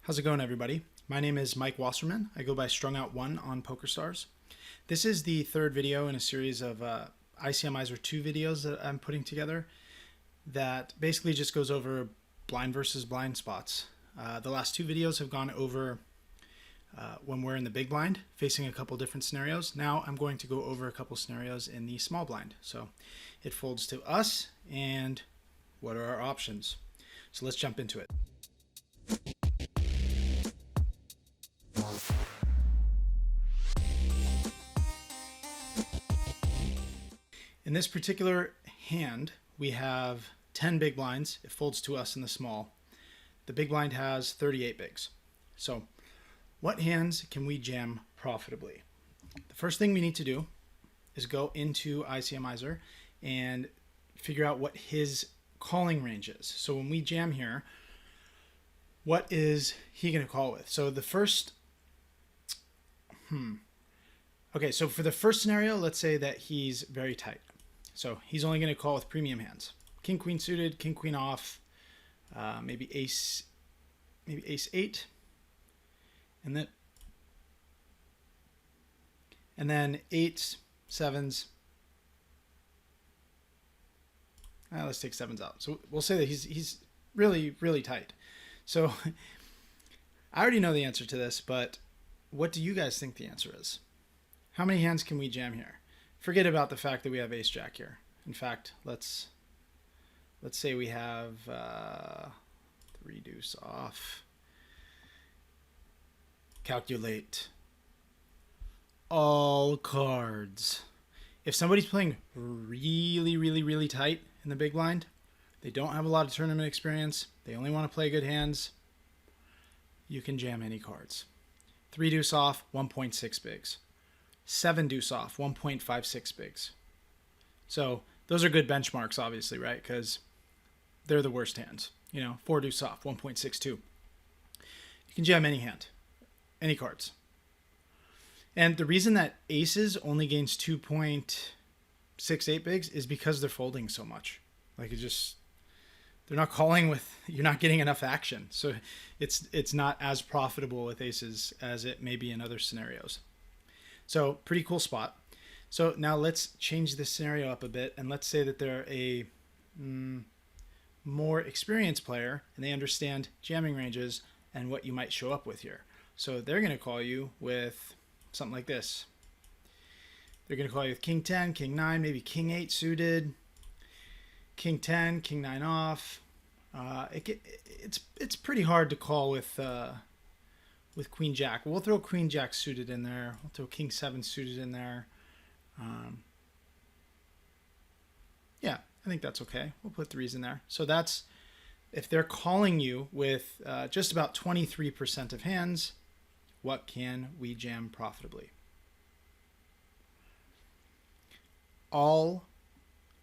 How's it going, everybody? My name is Mike Wasserman. I go by Strung Out One on PokerStars. This is the third video in a series of ICMIZER 2 videos that I'm putting together that basically just goes over blind versus blind spots. The last two videos have gone over when we're in the big blind, facing a couple different scenarios. Now I'm going to go over a couple scenarios in the small blind. So it folds to us, and what are our options? So let's jump into it. In this particular hand, we have 10 big blinds. It folds to us in the small. The big blind has 38 bigs. So what hands can we jam profitably? The first thing we need to do is go into ICMIZER and figure out what his calling range is. So when we jam here, what is he going to call with? So the first, okay, so for the first scenario, let's say that he's very tight. So he's only going to call with premium hands. King, queen suited, king, queen off, maybe ace 8. And then 8s, 7s. Let's take 7s out. So we'll say that he's really, really tight. So I already know the answer to this, but what do you guys think the answer is? How many hands can we jam here? Forget about the fact that we have ace jack here. In fact, let's say we have 3 deuce off. Calculate all cards. If somebody's playing really, really, really tight in the big blind, they don't have a lot of tournament experience, they only want to play good hands, you can jam any cards. 3 deuce off, 1.6 bigs. 7 deuce off, 1.56 bigs. So those are good benchmarks, obviously, right? Because they're the worst hands. 4 deuce off, 1.62. You can jam any hand, any cards. And the reason that aces only gains 2.68 bigs is because they're folding so much. Like they're not calling with, you're not getting enough action. So it's not as profitable with aces as it may be in other scenarios. So pretty cool spot. So now let's change this scenario up a bit, and let's say that they're a more experienced player and they understand jamming ranges and what you might show up with here. So they're going to call you with something like this. They're going to call you with king 10, king 9, maybe king 8 suited, king 10, king 9 off. It's pretty hard to call with queen jack. We'll throw queen jack suited in there. We'll throw king 7 suited in there. Yeah, I think that's okay. We'll put 3s in there. So that's if they're calling you with just about 23% of hands, what can we jam profitably? All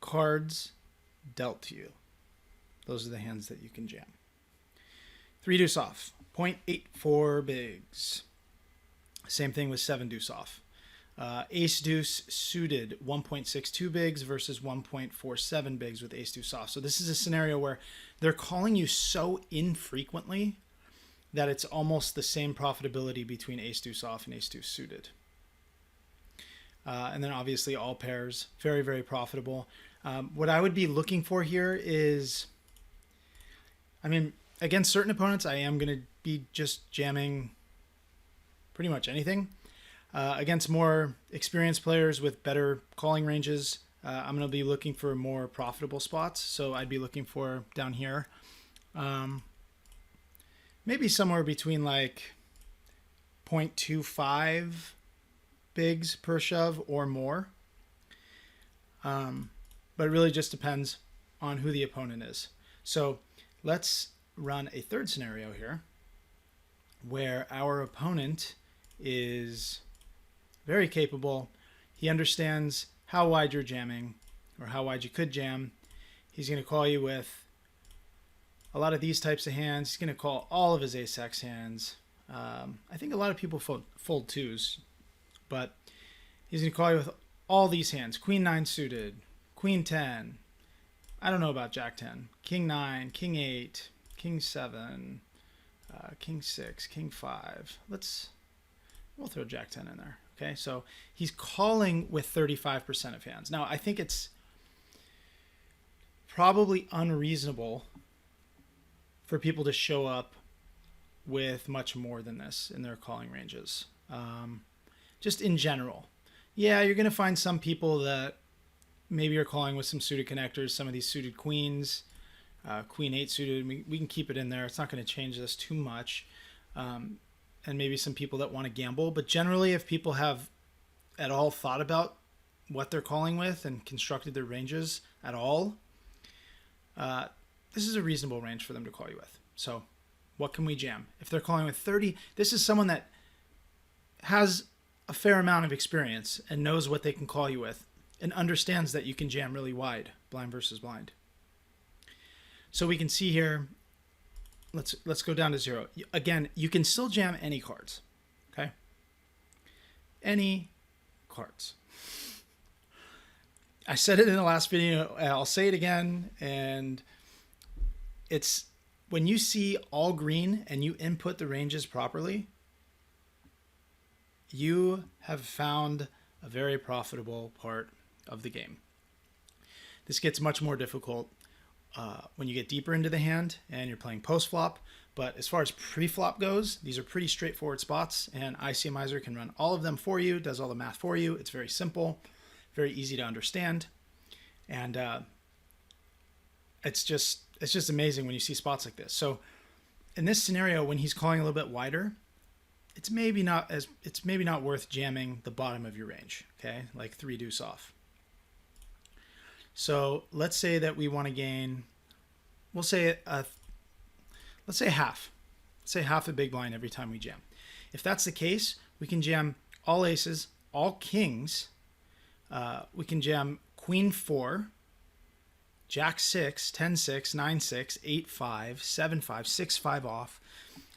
cards dealt to you. Those are the hands that you can jam. 3 deuce off, 0.84 bigs. Same thing with 7 deuce off. Ace deuce suited, 1.62 bigs versus 1.47 bigs with ace deuce off. So this is a scenario where they're calling you so infrequently that it's almost the same profitability between ace deuce off and ace deuce suited. And then obviously all pairs, very, very profitable. What I would be looking for here is, against certain opponents, I am going to be just jamming pretty much anything. Against more experienced players with better calling ranges, I'm going to be looking for more profitable spots. So I'd be looking for down here, maybe somewhere between like 0.25 bigs per shove or more. But it really just depends on who the opponent is. So let's run a third scenario here where our opponent is very capable. He understands how wide you're jamming or how wide you could jam. He's going to call you with a lot of these types of hands. He's going to call all of his ace-x hands. I think a lot of people fold 2s, but he's going to call you with all these hands. Queen 9 suited, queen 10. I don't know about jack 10. King 9, king 8, king 7, King 6, King 5. We'll throw Jack 10 in there. Okay, so he's calling with 35% of hands. Now, I think it's probably unreasonable for people to show up with much more than this in their calling ranges. Just in general. Yeah, you're going to find some people that maybe are calling with some suited connectors, some of these suited queens, Queen 8 suited. We can keep it in there. It's not going to change this too much. And maybe some people that want to gamble. But generally, if people have at all thought about what they're calling with and constructed their ranges at all, this is a reasonable range for them to call you with. So what can we jam? If they're calling with 30, this is someone that has a fair amount of experience and knows what they can call you with and understands that you can jam really wide, blind versus blind. So we can see here, let's go down to 0. Again, you can still jam any cards, okay? Any cards. I said it in the last video, I'll say it again, and it's when you see all green and you input the ranges properly, you have found a very profitable part of the game. This gets much more difficult when you get deeper into the hand and you're playing post-flop. But as far as pre-flop goes, these are pretty straightforward spots, and ICMIZER can run all of them for you, does all the math for you. It's very simple, very easy to understand. And it's just amazing when you see spots like this. So in this scenario, when he's calling a little bit wider, it's maybe not worth jamming the bottom of your range, okay? Like 3 deuce off. So let's say that we want to gain, let's say half. Let's say half a big blind every time we jam. If that's the case, we can jam all aces, all kings. We can jam Queen 4, Jack 6, 10 6, 9 6, 8 5, 7 5, 6 5 off,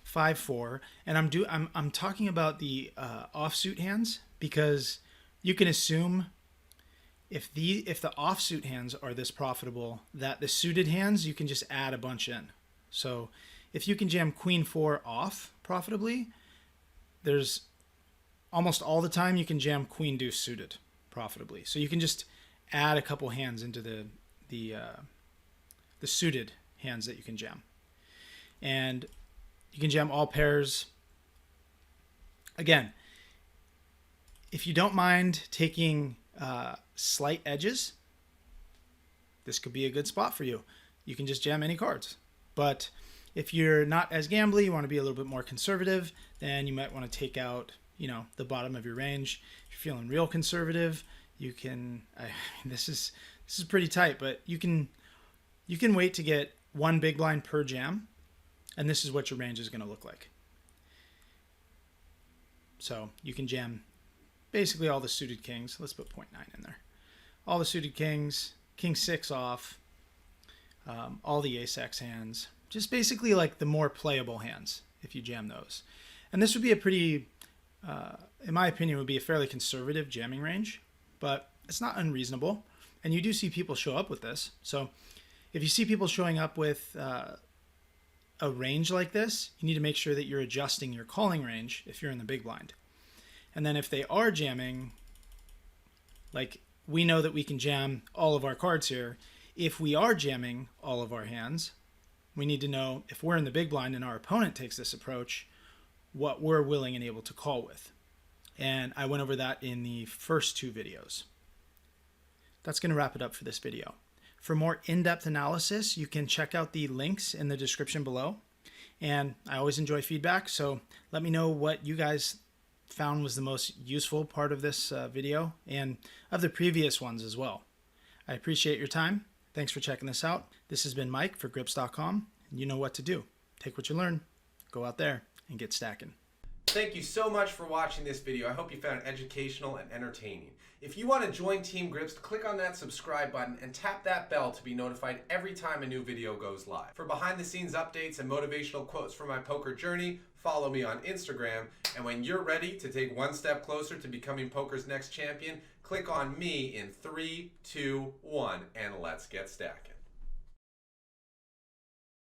5 4, and I'm talking about the offsuit hands because you can assume if the offsuit hands are this profitable, that the suited hands you can just add a bunch in. So if you can jam Queen 4 off profitably, there's almost all the time you can jam Queen Deuce suited profitably. So you can just add a couple hands into the suited hands that you can jam, and you can jam all pairs. Again, if you don't mind taking slight edges, this could be a good spot for you. You can just jam any cards. But if you're not as gambly, you want to be a little bit more conservative, then you might want to take out, the bottom of your range. If you're feeling real conservative, you can. This is pretty tight, but you can wait to get 1 big blind per jam, and this is what your range is going to look like. So you can jam basically all the suited kings. Let's put 0.9 in there. All the suited kings, King 6 off, all the ace-x hands, just basically like the more playable hands if you jam those. And this would be a pretty, in my opinion, would be a fairly conservative jamming range, but it's not unreasonable. And you do see people show up with this. So if you see people showing up with a range like this, you need to make sure that you're adjusting your calling range if you're in the big blind. And then if they are jamming, like we know that we can jam all of our cards here. If we are jamming all of our hands, we need to know if we're in the big blind and our opponent takes this approach, what we're willing and able to call with. And I went over that in the first 2 videos. That's going to wrap it up for this video. For more in-depth analysis, you can check out the links in the description below. And I always enjoy feedback, so let me know what you guys found was the most useful part of this video and of the previous ones as well. I appreciate your time. Thanks for checking this out. This has been Mike for Grips.com. You know what to do. Take what you learn, go out there, and get stacking. Thank you so much for watching this video. I hope you found it educational and entertaining. If you want to join Team Grips, click on that subscribe button and tap that bell to be notified every time a new video goes live. For behind the scenes updates and motivational quotes from my poker journey, follow me on Instagram. And when you're ready to take one step closer to becoming poker's next champion, click on me in 3, 2, 1, and let's get stacking.